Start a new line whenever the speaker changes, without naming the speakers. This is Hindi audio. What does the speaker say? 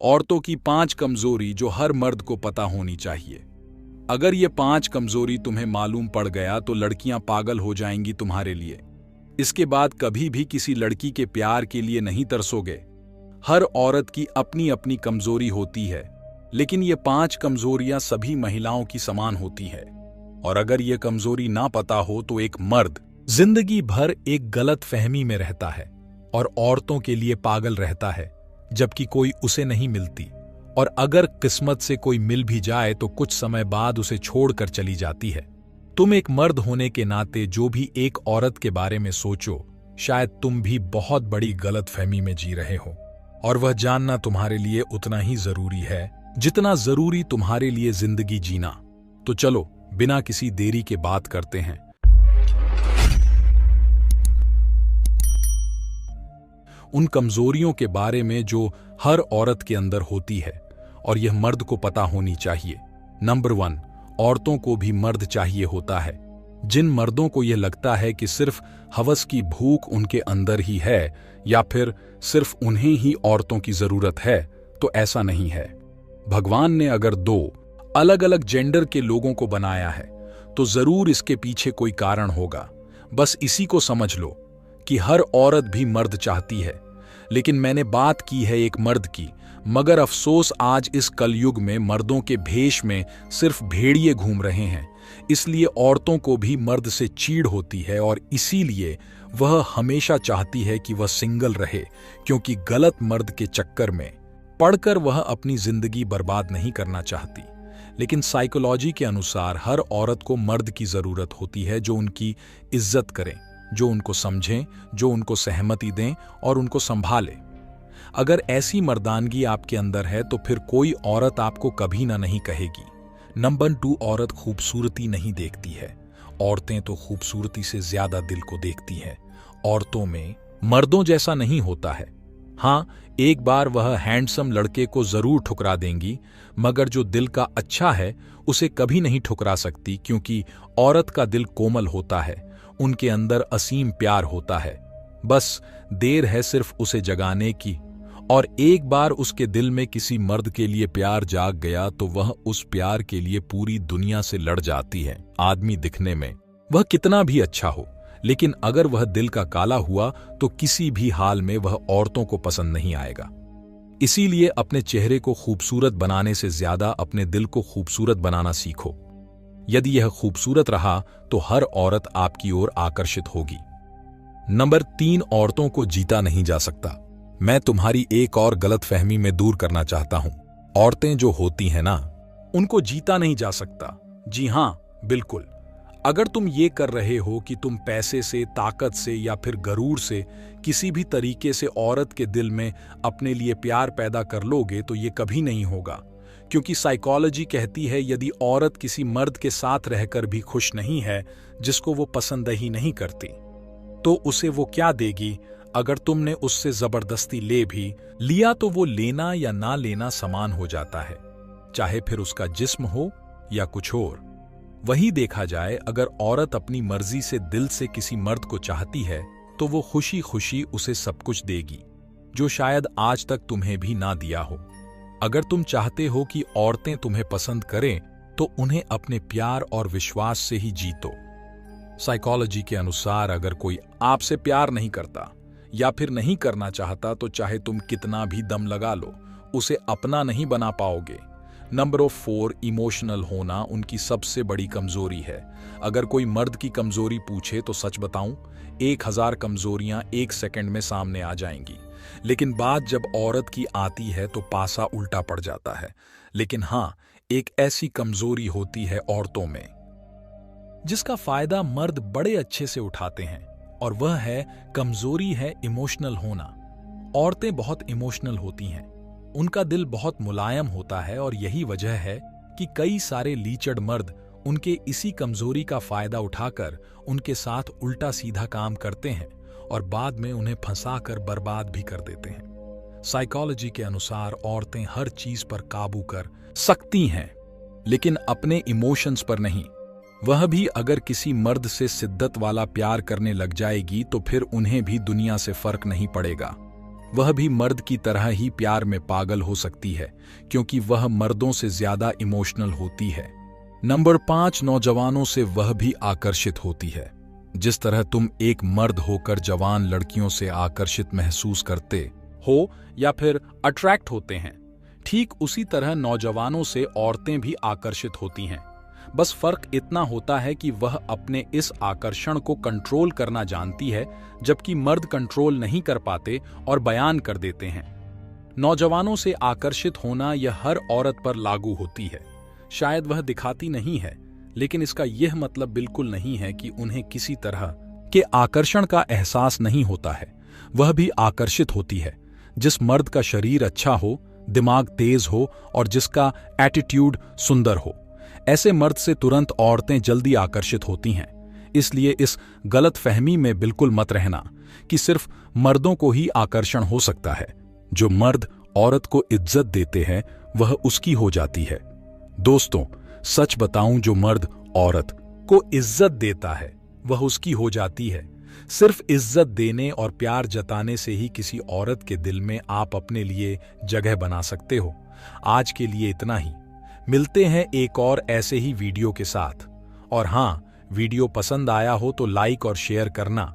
औरतों की 5 कमजोरी जो हर मर्द को पता होनी चाहिए। अगर ये 5 कमजोरी तुम्हें मालूम पड़ गया तो लड़कियां पागल हो जाएंगी तुम्हारे लिए। इसके बाद कभी भी किसी लड़की के प्यार के लिए नहीं तरसोगे। हर औरत की अपनी अपनी कमजोरी होती है, लेकिन ये 5 कमजोरियां सभी महिलाओं की समान होती है। और अगर ये कमजोरी ना पता हो तो एक मर्द जिंदगी भर एक गलत फहमी में रहता है और औरतों के लिए पागल रहता है, जबकि कोई उसे नहीं मिलती। और अगर किस्मत से कोई मिल भी जाए तो कुछ समय बाद उसे छोड़कर चली जाती है। तुम एक मर्द होने के नाते जो भी एक औरत के बारे में सोचो, शायद तुम भी बहुत बड़ी गलतफहमी में जी रहे हो, और वह जानना तुम्हारे लिए उतना ही जरूरी है जितना जरूरी तुम्हारे लिए जिंदगी जीना। तो चलो बिना किसी देरी के बात करते हैं उन कमजोरियों के बारे में जो हर औरत के अंदर होती है और यह मर्द को पता होनी चाहिए। नंबर 1, औरतों को भी मर्द चाहिए होता है। जिन मर्दों को यह लगता है कि सिर्फ हवस की भूख उनके अंदर ही है या फिर सिर्फ उन्हें ही औरतों की जरूरत है, तो ऐसा नहीं है। भगवान ने अगर 2 अलग अलग जेंडर के लोगों को बनाया है तो जरूर इसके पीछे कोई कारण होगा। बस इसी को समझ लो कि हर औरत भी मर्द चाहती है, लेकिन मैंने बात की है एक मर्द की। मगर अफसोस आज इस कलयुग में मर्दों के भेष में सिर्फ भेड़िए घूम रहे हैं। इसलिए औरतों को भी मर्द से चीड़ होती है और इसीलिए वह हमेशा चाहती है कि वह सिंगल रहे, क्योंकि गलत मर्द के चक्कर में पड़कर वह अपनी जिंदगी बर्बाद नहीं करना चाहती। लेकिन साइकोलॉजी के अनुसार हर औरत को मर्द की जरूरत होती है जो उनकी इज्जत करें, जो उनको समझें, जो उनको सहमति दें और उनको संभाले। अगर ऐसी मर्दानगी आपके अंदर है तो फिर कोई औरत आपको कभी ना नहीं कहेगी। नंबर 2, औरत खूबसूरती नहीं देखती है, औरतें तो खूबसूरती से ज्यादा दिल को देखती हैं। औरतों में मर्दों जैसा नहीं होता है। हाँ, एक बार वह हैंडसम लड़के को जरूर ठुकरा देंगी, मगर जो दिल का अच्छा है उसे कभी नहीं ठुकरा सकती, क्योंकि औरत का दिल कोमल होता है, उनके अंदर असीम प्यार होता है। बस देर है सिर्फ उसे जगाने की, और एक बार उसके दिल में किसी मर्द के लिए प्यार जाग गया तो वह उस प्यार के लिए पूरी दुनिया से लड़ जाती है। आदमी दिखने में वह कितना भी अच्छा हो, लेकिन अगर वह दिल का काला हुआ तो किसी भी हाल में वह औरतों को पसंद नहीं आएगा। इसीलिए अपने चेहरे को खूबसूरत बनाने से ज्यादा अपने दिल को खूबसूरत बनाना सीखो। यदि यह खूबसूरत रहा तो हर औरत आपकी ओर आकर्षित होगी। नंबर 3, औरतों को जीता नहीं जा सकता। मैं तुम्हारी एक और गलतफहमी में दूर करना चाहता हूं। औरतें जो होती हैं ना, उनको जीता नहीं जा सकता। जी हां, बिल्कुल। अगर तुम ये कर रहे हो कि तुम पैसे से, ताकत से या फिर गरूर से किसी भी तरीके से औरत के दिल में अपने लिए प्यार पैदा कर लोगे तो ये कभी नहीं होगा, क्योंकि साइकोलॉजी कहती है यदि औरत किसी मर्द के साथ रहकर भी खुश नहीं है जिसको वो पसंद ही नहीं करती, तो उसे वो क्या देगी। अगर तुमने उससे जबरदस्ती ले भी लिया तो वो लेना या ना लेना समान हो जाता है, चाहे फिर उसका जिस्म हो या कुछ और। वही देखा जाए, अगर औरत अपनी मर्जी से दिल से किसी मर्द को चाहती है तो वो खुशी खुशी उसे सब कुछ देगी, जो शायद आज तक तुम्हें भी ना दिया हो। अगर तुम चाहते हो कि औरतें तुम्हें पसंद करें तो उन्हें अपने प्यार और विश्वास से ही जीतो। साइकोलॉजी के अनुसार अगर कोई आपसे प्यार नहीं करता या फिर नहीं करना चाहता तो चाहे तुम कितना भी दम लगा लो, उसे अपना नहीं बना पाओगे। नंबर 4, इमोशनल होना उनकी सबसे बड़ी कमजोरी है। अगर कोई मर्द की कमजोरी पूछे तो सच बताऊं, 1000 कमजोरियां 1 सेकंड में सामने आ जाएंगी, लेकिन बात जब औरत की आती है तो पासा उल्टा पड़ जाता है। लेकिन हाँ, एक ऐसी कमजोरी होती है औरतों में जिसका फायदा मर्द बड़े अच्छे से उठाते हैं, और वह है कमजोरी है इमोशनल होना। औरतें बहुत इमोशनल होती हैं, उनका दिल बहुत मुलायम होता है, और यही वजह है कि कई सारे लीचड़ मर्द उनके इसी कमजोरी का फायदा उठाकर उनके साथ उल्टा सीधा काम करते हैं और बाद में उन्हें फंसाकर बर्बाद भी कर देते हैं। साइकोलॉजी के अनुसार औरतें हर चीज पर काबू कर सकती हैं, लेकिन अपने इमोशंस पर नहीं। वह भी अगर किसी मर्द से शिद्दत वाला प्यार करने लग जाएगी तो फिर उन्हें भी दुनिया से फर्क नहीं पड़ेगा। वह भी मर्द की तरह ही प्यार में पागल हो सकती है, क्योंकि वह मर्दों से ज्यादा इमोशनल होती है। नंबर 5, नौजवानों से वह भी आकर्षित होती है। जिस तरह तुम एक मर्द होकर जवान लड़कियों से आकर्षित महसूस करते हो या फिर अट्रैक्ट होते हैं, ठीक उसी तरह नौजवानों से औरतें भी आकर्षित होती हैं। बस फर्क इतना होता है कि वह अपने इस आकर्षण को कंट्रोल करना जानती है, जबकि मर्द कंट्रोल नहीं कर पाते और बयान कर देते हैं। नौजवानों से आकर्षित होना यह हर औरत पर लागू होती है। शायद वह दिखाती नहीं है, लेकिन इसका यह मतलब बिल्कुल नहीं है कि उन्हें किसी तरह के आकर्षण का एहसास नहीं होता है। वह भी आकर्षित होती है। जिस मर्द का शरीर अच्छा हो, दिमाग तेज हो और जिसका एटीट्यूड सुंदर हो, ऐसे मर्द से तुरंत औरतें जल्दी आकर्षित होती हैं। इसलिए इस गलत फहमी में बिल्कुल मत रहना कि सिर्फ मर्दों को ही आकर्षण हो सकता है। जो मर्द औरत को इज्जत देते हैं वह उसकी हो जाती है। दोस्तों, सच बताऊं, जो मर्द औरत को इज्जत देता है वह उसकी हो जाती है। सिर्फ इज्जत देने और प्यार जताने से ही किसी औरत के दिल में आप अपने लिए जगह बना सकते हो। आज के लिए इतना ही। मिलते हैं एक और ऐसे ही वीडियो के साथ। और हाँ, वीडियो पसंद आया हो तो लाइक और शेयर करना